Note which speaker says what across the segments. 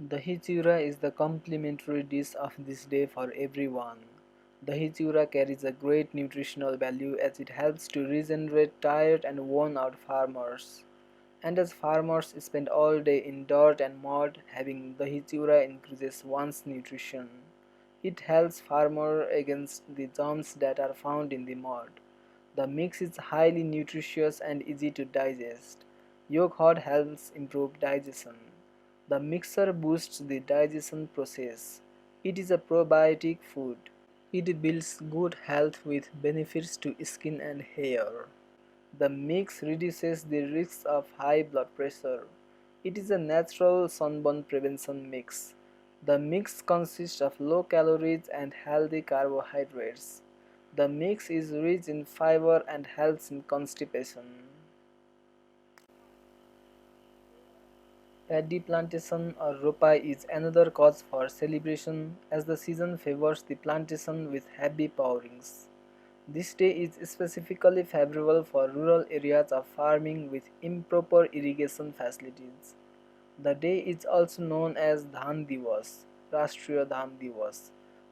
Speaker 1: Dahi Chewra is the complimentary dish of this day for everyone. Dahi Chewra carries a great nutritional value as it helps to regenerate tired and worn out farmers. And as farmers spend all day in dirt and mud, having Dahi Chewra increases one's nutrition. It helps farmer against the germs that are found in the mud. The mix is highly nutritious and easy to digest. Yogurt helps improve digestion. The mixture boosts the digestion process. It is a probiotic food. It builds good health with benefits to skin and hair. The mix reduces the risks of high blood pressure. It is a natural sunburn prevention mix. The mix consists of low calories and healthy carbohydrates. The mix is rich in fiber and helps in constipation. Paddy plantation or ropai is another cause for celebration as the season favors the plantation with heavy pourings. This day is specifically favorable for rural areas of farming with improper irrigation facilities. The day is also known as Dhan Diwas, Rastriya Dhan Diwas,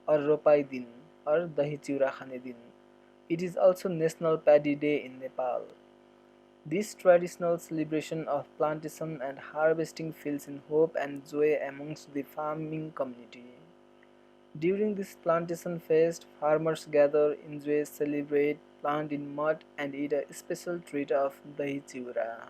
Speaker 1: or Ropai Din, or Dahi Chewra Khane Din. It is also National Paddy Day in Nepal. This traditional celebration of plantation and harvesting fills in hope and joy amongst the farming community. During this plantation fest, farmers gather, enjoy, celebrate, plant in mud, and eat a special treat of Dahi Chewra.